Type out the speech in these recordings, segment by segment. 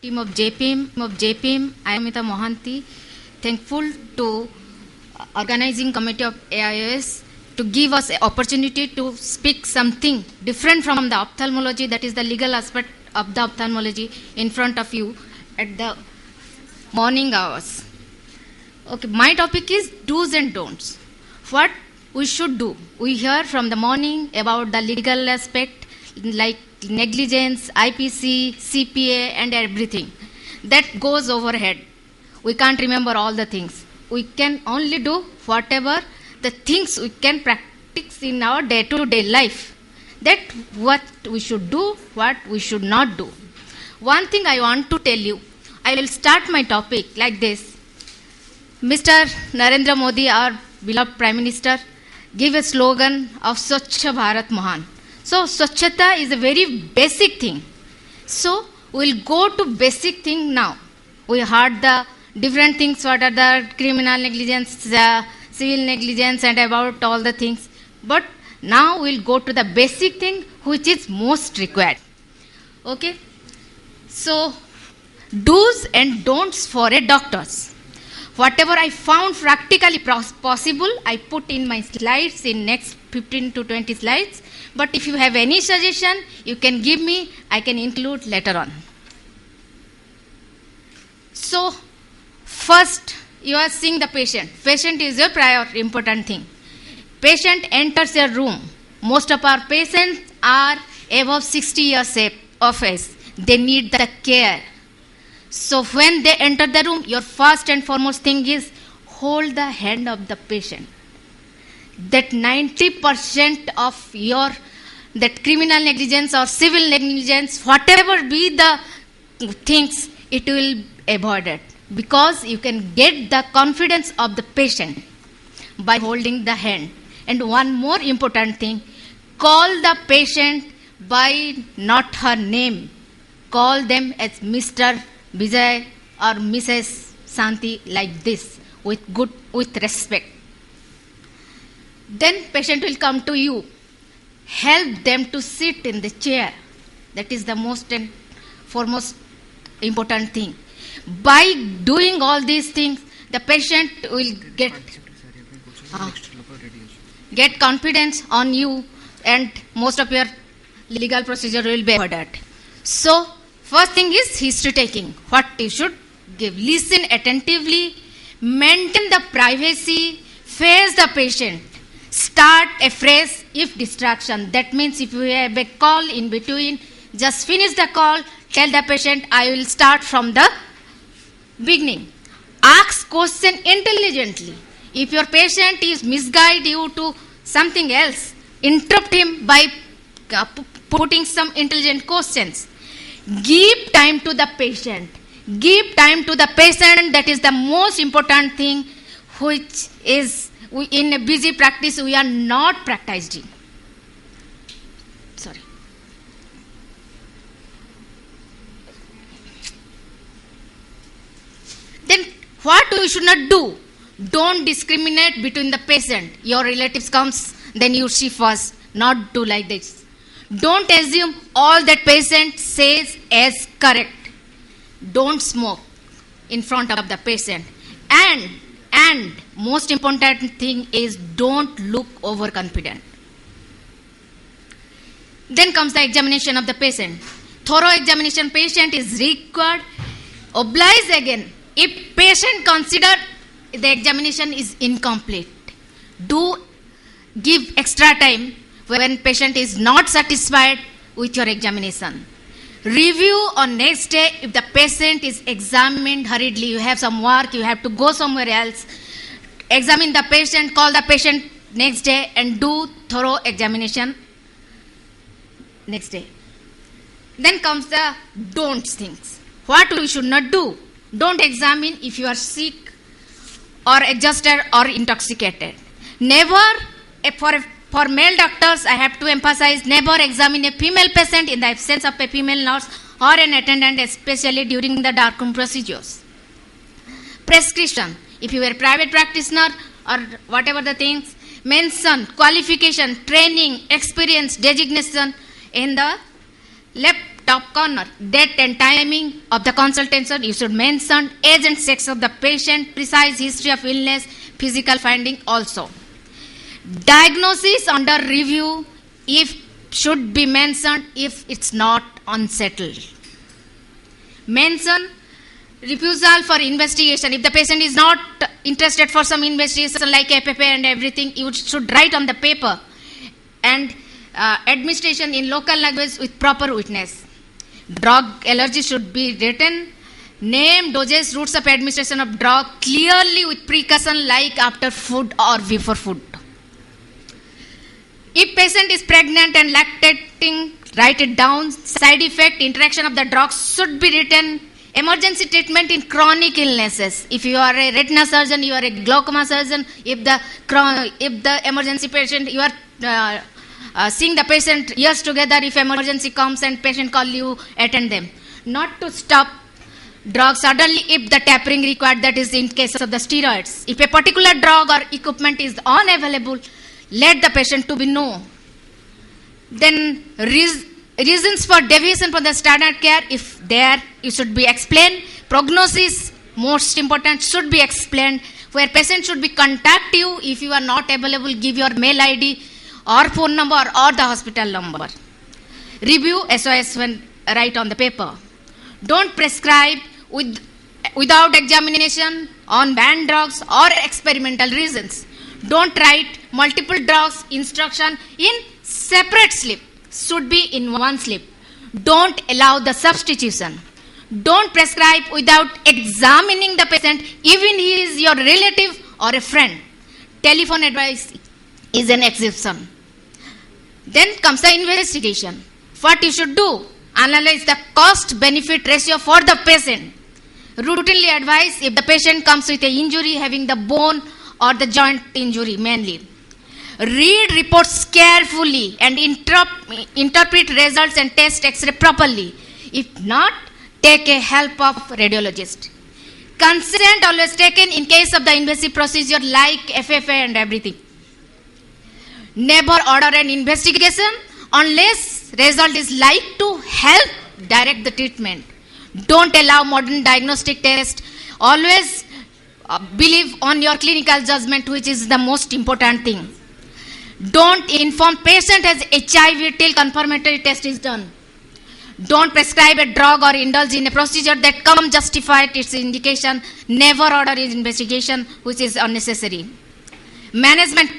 Team of JPM, I am Amita Mohanty, thankful to organizing committee of AIOS to give us an opportunity to speak something different from the ophthalmology, that is the legal aspect of the ophthalmology, in front of you at the morning hours. Okay, my topic is do's and don'ts. What we should do. We hear from the morning about the legal aspect like negligence, IPC, CPA and everything. That goes overhead. We can't remember all the things. We can only do whatever the things we can practice in our day-to-day life. That what we should do, what we should not do. One thing I want to tell you, I will start my topic like this. Mr. Narendra Modi, our beloved Prime Minister, gave a slogan of Swachh Bharat Mahan. So, Swachhata is a very basic thing. So, we'll go to basic thing now. We heard the different things, what are the criminal negligence, civil negligence and about all the things. But now we'll go to the basic thing which is most required. Okay? So, do's and don'ts for a doctors. Whatever I found practically possible, I put in my slides in next 15 to 20 slides. But if you have any suggestion, you can give me, I can include later on. So, first, you are seeing the patient. Patient is a prior important thing. Patient enters your room. Most of our patients are above 60 years of age. They need the care. So when they enter the room, your first and foremost thing is hold the hand of the patient. That 90% of your that criminal negligence or civil negligence, whatever be the things, it will be avoided. Because you can get the confidence of the patient by holding the hand. And one more important thing, call the patient by not her name. Call them as Mr. Vijay or Mrs. Santi like this, with respect. Then patient will come to you. Help them to sit in the chair. That is the most and foremost important thing. By doing all these things, the patient will get confidence on you, and most of your legal procedure will be avoided. So, first thing is history taking. What you should give. Listen attentively. Maintain the privacy. Face the patient. Start a phrase if distraction. That means if you have a call in between, just finish the call. Tell the patient, I will start from the beginning. Ask question intelligently. If your patient is misguide you to something else, interrupt him by putting some intelligent questions. Give time to the patient. Give time to the patient. That is the most important thing, which is in a busy practice we are not practicing. Sorry. Then what we should not do? Don't discriminate between the patient. Your relatives comes, then you see first. Not do like this. Don't assume all that patient says as correct. Don't smoke in front of the patient. And most important thing is don't look overconfident. Then comes the examination of the patient. Thorough examination patient is required. Oblige again. If patient consider the examination is incomplete, do give extra time when patient is not satisfied with your examination. Review on next day if the patient is examined hurriedly. You have some work, you have to go somewhere else. Examine the patient, call the patient next day and do thorough examination next day. Then comes the don'ts things. What we should not do? Don't examine if you are sick or exhausted or intoxicated. Never, for male doctors, I have to emphasize, never examine a female patient in the absence of a female nurse or an attendant, especially during the darkroom procedures. Prescription. If you are a private practitioner or whatever the things, mention qualification, training, experience, designation in the left top corner, date and timing of the consultation. You should mention age and sex of the patient, precise history of illness, physical finding also. Diagnosis under review if should be mentioned if it's not unsettled. Mention refusal for investigation. If the patient is not interested for some investigation like FFA and everything, you should write on the paper. And administration in local language with proper witness. Drug allergy should be written. Name, doses, routes of administration of drug clearly with precaution like after food or before food. If patient is pregnant and lactating, write it down. Side effect, interaction of the drugs should be written. Emergency treatment in chronic illnesses. If you are a retina surgeon, you are a glaucoma surgeon. If the emergency patient, you are seeing the patient years together. If emergency comes and patient call you, attend them. Not to stop drugs suddenly if the tapering required, that is in case of the steroids. If a particular drug or equipment is unavailable, let the patient to be know. Then reasons for deviation from the standard care, if there, you should be explained. Prognosis, most important, should be explained. Where patient should be contact you. If you are not available, give your mail ID or phone number or the hospital number. Review SOS when write on the paper. Don't prescribe without examination on banned drugs or experimental reasons. Don't write multiple drugs instruction in separate slip. Should be in one slip. Don't allow the substitution. Don't prescribe without examining the patient, even he is your relative or a friend. Telephone advice is an exception. Then comes the investigation. What you should do? Analyze the cost-benefit ratio for the patient. Routinely advise if the patient comes with an injury having the bone or the joint injury mainly. Read reports carefully and interpret results and test X-ray properly. If not, take a help of radiologist. Consent always taken in case of the invasive procedure like FFA and everything. Never order an investigation unless result is like to help direct the treatment. Don't allow modern diagnostic test. Always believe on your clinical judgment, which is the most important thing. Don't inform patient as HIV till confirmatory test is done. Don't prescribe a drug or indulge in a procedure that can justify its indication. Never order his investigation which is unnecessary. Management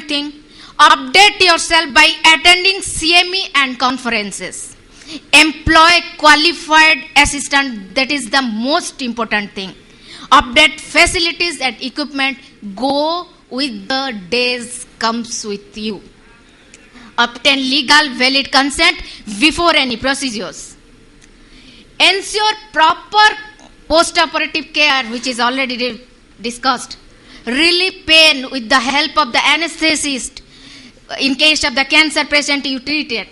thing. Update yourself by attending CME and conferences. Employ qualified assistant. That is the most important thing. Update facilities and equipment. Go with the days comes with you. Obtain legal valid consent before any procedures. Ensure proper post-operative care, which is already discussed. Relieve pain with the help of the anesthetist in case of the cancer patient you treated.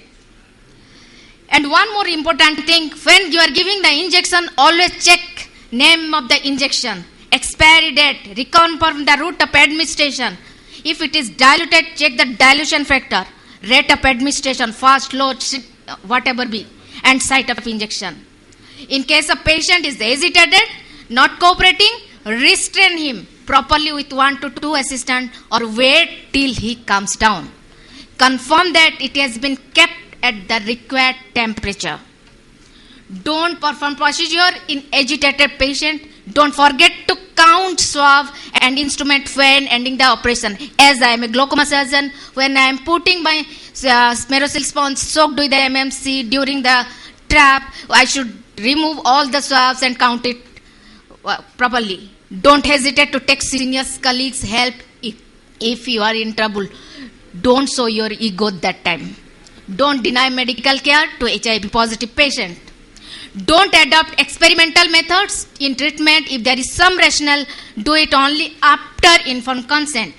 And one more important thing, when you are giving the injection, always check name of the injection, expiry date, reconfirm the route of administration. If it is diluted, check the dilution factor, rate of administration, fast, low, whatever be, and site of injection. In case a patient is hesitated, not cooperating, restrain him properly with 1 to 2 assistants or wait till he comes down. Confirm that it has been kept at the required temperature. Don't perform procedure in agitated patient. Don't forget to count swab and instrument when ending the operation. As I am a glaucoma surgeon, when I am putting my Smerosil sponge soaked with the MMC during the trap, I should remove all the swabs and count it properly. Don't hesitate to take senior colleagues' help if you are in trouble. Don't show your ego that time. Don't deny medical care to HIV positive patient. Don't adopt experimental methods in treatment. If there is some rationale, do it only after informed consent.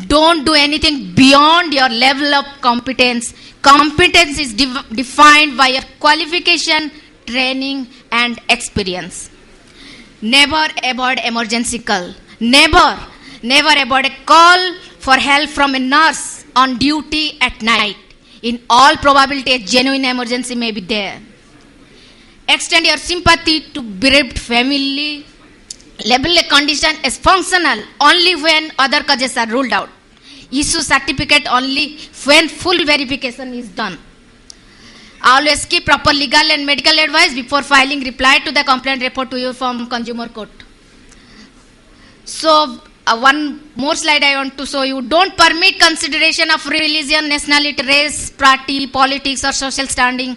Don't do anything beyond your level of competence. Competence is defined by your qualification, training, and experience. Never avoid emergency call. Never avoid a call for help from a nurse on duty at night. In all probability, a genuine emergency may be there. Extend your sympathy to bereaved family. Label a condition as functional only when other causes are ruled out. Issue certificate only when full verification is done. Always keep proper legal and medical advice before filing reply to the complaint report to you from consumer court. So, one more slide I want to show you. Don't permit consideration of religion, nationality, race, party, politics or social standing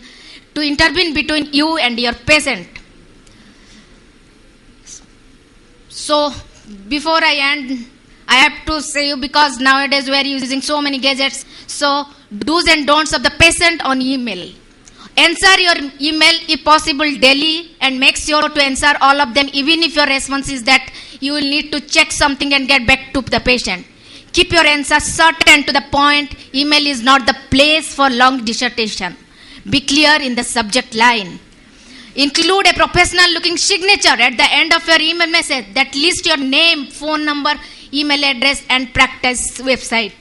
to intervene between you and your patient. So, before I end, I have to say you, because nowadays we are using so many gadgets. So, do's and don'ts of the patient on email. Answer your email if possible daily, and make sure to answer all of them, even if your response is that you will need to check something and get back to the patient. Keep your answers short and to the point. Email is not the place for long dissertation. Be clear in the subject line. Include a professional looking signature at the end of your email message that lists your name, phone number, email address and practice website.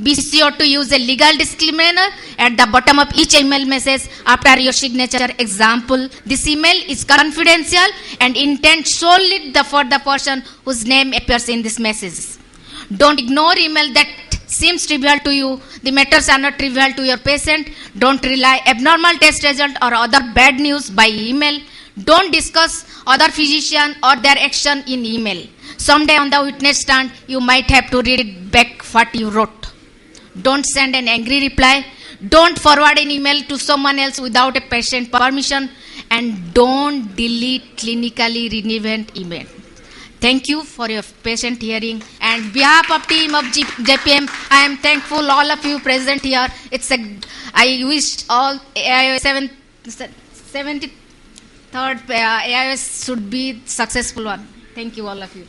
Be sure to use a legal disclaimer at the bottom of each email message after your signature. Example, this email is confidential and intended solely for the person whose name appears in this message. Don't ignore email that seems trivial to you. The matters are not trivial to your patient. Don't rely abnormal test result or other bad news by email. Don't discuss other physician or their action in email. Someday on the witness stand, you might have to read back what you wrote. Don't send an angry reply. Don't forward an email to someone else without a patient permission. And don't delete clinically relevant email. Thank you for your patient hearing. And behalf of team of JPM, I am thankful all of you present here. I wish all AIOS 73rd AIOS should be successful one. Thank you all of you.